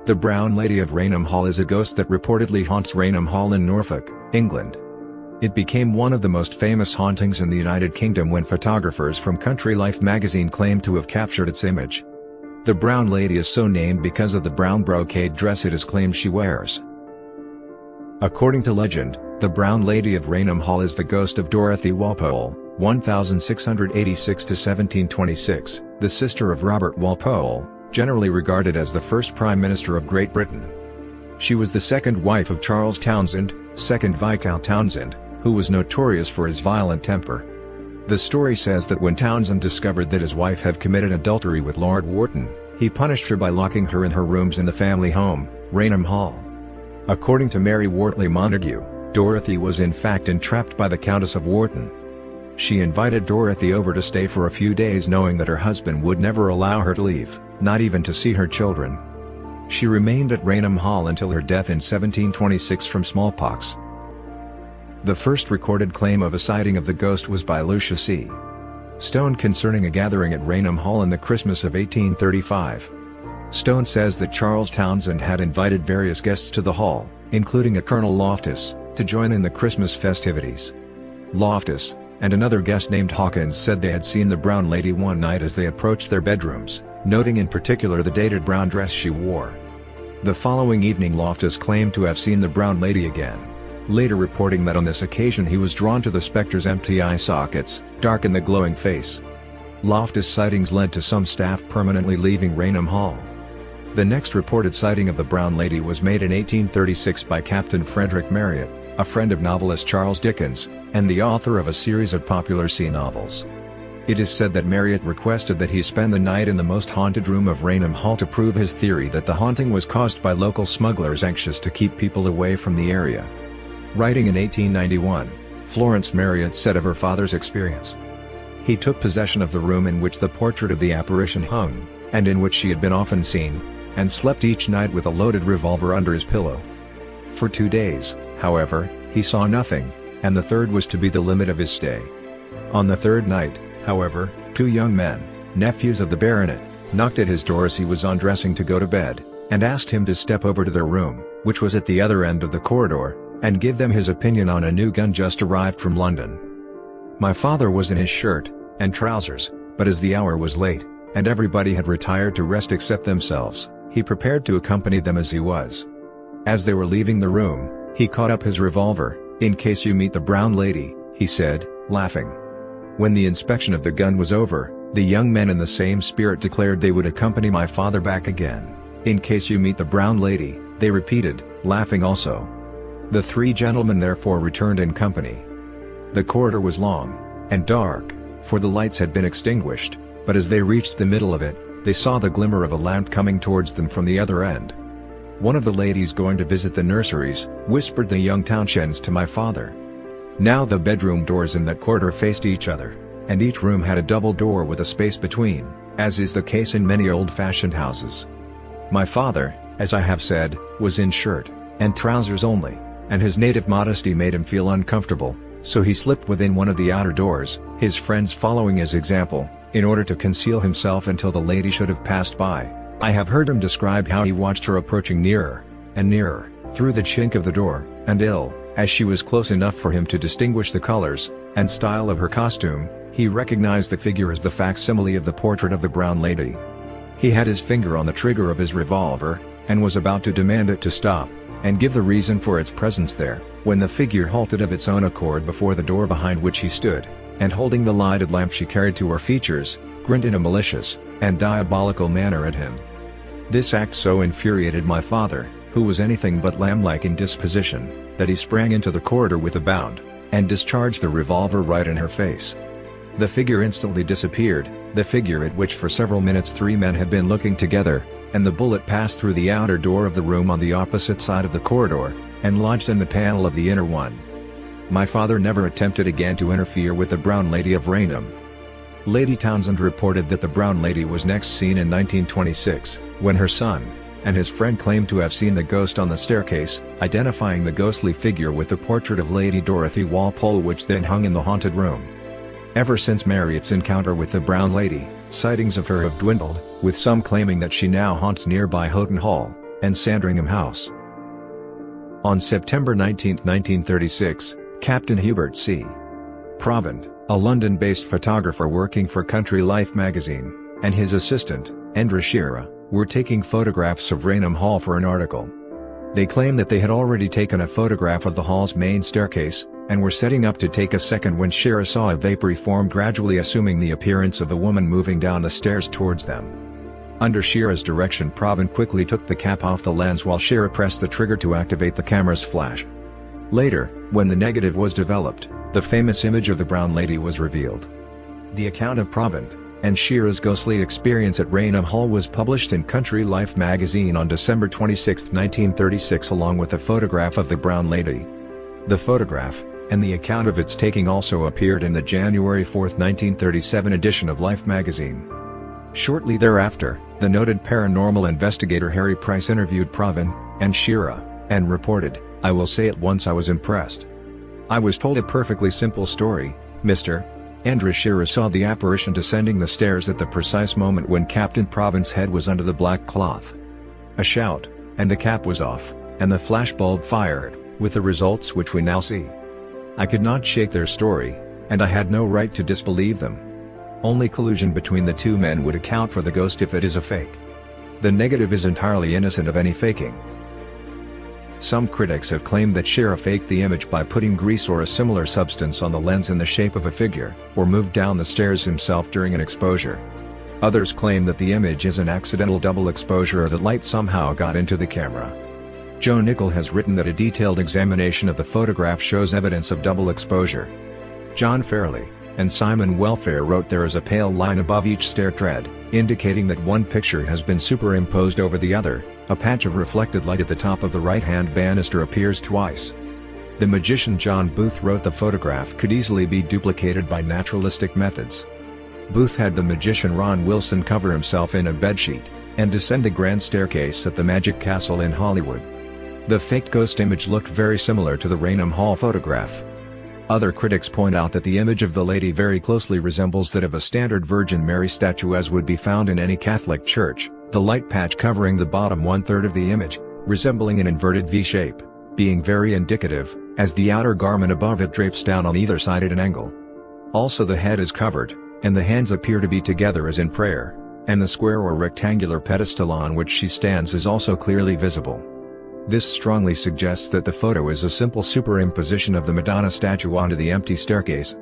The Brown Lady of Raynham Hall is a ghost that reportedly haunts Raynham Hall in Norfolk, England. It became one of the most famous hauntings in the United Kingdom when photographers from Country Life magazine claimed to have captured its image. The Brown Lady is so named because of the brown brocade dress it is claimed she wears. According to legend, the Brown Lady of Raynham Hall is the ghost of Dorothy Walpole, 1686–1726, the sister of Robert Walpole, generally regarded as the first Prime Minister of Great Britain. She was the second wife of Charles Townshend, 2nd Viscount Townshend, who was notorious for his violent temper. The story says that when Townshend discovered that his wife had committed adultery with Lord Wharton, he punished her by locking her in her rooms in the family home, Raynham Hall. According to Mary Wortley Montagu, Dorothy was in fact entrapped by the Countess of Wharton. She invited Dorothy over to stay for a few days knowing that her husband would never allow her to leave, not even to see her children. She remained at Raynham Hall until her death in 1726 from smallpox. The first recorded claim of a sighting of the ghost was by Lucius C. Stone concerning a gathering at Raynham Hall in the Christmas of 1835. Stone says that Charles Townshend had invited various guests to the hall, including a Colonel Loftus, to join in the Christmas festivities. Loftus, and another guest named Hawkins said they had seen the Brown Lady one night as they approached their bedrooms, noting in particular the dated brown dress she wore. The following evening Loftus claimed to have seen the Brown Lady again, later reporting that on this occasion he was drawn to the spectre's empty eye sockets, dark in the glowing face. Loftus sightings led to some staff permanently leaving Raynham Hall. The next reported sighting of the Brown Lady was made in 1836 by Captain Frederick Marryat, a friend of novelist Charles Dickens, and the author of a series of popular sea novels. It is said that Marryat requested that he spend the night in the most haunted room of Raynham Hall to prove his theory that the haunting was caused by local smugglers anxious to keep people away from the area. Writing in 1891, Florence Marryat said of her father's experience, "He took possession of the room in which the portrait of the apparition hung, and in which she had been often seen, and slept each night with a loaded revolver under his pillow. For 2 days, however, he saw nothing, and the third was to be the limit of his stay. On the third night, however, 2 young men, nephews of the baronet, knocked at his door as he was undressing to go to bed, and asked him to step over to their room, which was at the other end of the corridor, and give them his opinion on a new gun just arrived from London. My father was in his shirt and trousers, but as the hour was late, and everybody had retired to rest except themselves, he prepared to accompany them as he was. As they were leaving the room, he caught up his revolver. 'In case you meet the Brown Lady,' he said, laughing. When the inspection of the gun was over, the young men in the same spirit declared they would accompany my father back again. 'In case you meet the Brown Lady,' they repeated, laughing also. The 3 gentlemen therefore returned in company. The corridor was long and dark, for the lights had been extinguished, but as they reached the middle of it, they saw the glimmer of a lamp coming towards them from the other end. One of the ladies going to visit the nurseries, whispered the young Townshends to my father. Now the bedroom doors in that corridor faced each other, and each room had a double door with a space between, as is the case in many old-fashioned houses. My father, as I have said, was in shirt and trousers only, and his native modesty made him feel uncomfortable, so he slipped within one of the outer doors, his friends following his example, in order to conceal himself until the lady should have passed by. I have heard him describe how he watched her approaching nearer and nearer, through the chink of the door, until, as she was close enough for him to distinguish the colors and style of her costume, he recognized the figure as the facsimile of the portrait of the Brown Lady. He had his finger on the trigger of his revolver, and was about to demand it to stop, and give the reason for its presence there, when the figure halted of its own accord before the door behind which he stood, and holding the lighted lamp she carried to her features, grinned in a malicious and diabolical manner at him. This act so infuriated my father, who was anything but lamb-like in disposition, that he sprang into the corridor with a bound, and discharged the revolver right in her face. The figure instantly disappeared, the figure at which for several minutes 3 men had been looking together, and the bullet passed through the outer door of the room on the opposite side of the corridor, and lodged in the panel of the inner one. My father never attempted again to interfere with the Brown Lady of Raynham. Lady Townshend reported that the Brown Lady was next seen in 1926, when her son and his friend claimed to have seen the ghost on the staircase, identifying the ghostly figure with the portrait of Lady Dorothy Walpole which then hung in the haunted room. Ever since Marryat's encounter with the Brown Lady, sightings of her have dwindled, with some claiming that she now haunts nearby Houghton Hall, and Sandringham House. On September 19, 1936, Captain Hubert C. Provant, a London-based photographer working for Country Life magazine, and his assistant, Endra Shearer, were taking photographs of Raynham Hall for an article. They claimed that they had already taken a photograph of the hall's main staircase, and were setting up to take a second when Shearer saw a vapory form gradually assuming the appearance of a woman moving down the stairs towards them. Under Shearer's direction, Provant quickly took the cap off the lens while Shearer pressed the trigger to activate the camera's flash. Later, when the negative was developed, the famous image of the Brown Lady was revealed. The account of Provant and Shearer's ghostly experience at Raynham Hall was published in Country Life magazine on December 26, 1936, along with a photograph of the Brown Lady. The photograph, and the account of its taking, also appeared in the January 4, 1937 edition of Life magazine. Shortly thereafter, the noted paranormal investigator Harry Price interviewed Provant and Shearer, and reported, "I will say at once I was impressed. I was told a perfectly simple story, Mr. Endra Shearer saw the apparition descending the stairs at the precise moment when Captain Provant's head was under the black cloth. A shout, and the cap was off, and the flashbulb fired, with the results which we now see. I could not shake their story, and I had no right to disbelieve them. Only collusion between the two men would account for the ghost if it is a fake. The negative is entirely innocent of any faking." Some critics have claimed that Shearer faked the image by putting grease or a similar substance on the lens in the shape of a figure, or moved down the stairs himself during an exposure. Others claim that the image is an accidental double exposure or that light somehow got into the camera. Joe Nichol has written that a detailed examination of the photograph shows evidence of double exposure. John Fairley and Simon Welfare wrote there is a pale line above each stair tread, indicating that one picture has been superimposed over the other. A patch of reflected light at the top of the right-hand banister appears twice. The magician John Booth wrote the photograph could easily be duplicated by naturalistic methods. Booth had the magician Ron Wilson cover himself in a bedsheet, and descend the grand staircase at the Magic Castle in Hollywood. The faked ghost image looked very similar to the Raynham Hall photograph. Other critics point out that the image of the lady very closely resembles that of a standard Virgin Mary statue as would be found in any Catholic church, the light patch covering the bottom one-third of the image, resembling an inverted V shape, being very indicative, as the outer garment above it drapes down on either side at an angle. Also the head is covered, and the hands appear to be together as in prayer, and the square or rectangular pedestal on which she stands is also clearly visible. This strongly suggests that the photo is a simple superimposition of the Madonna statue onto the empty staircase.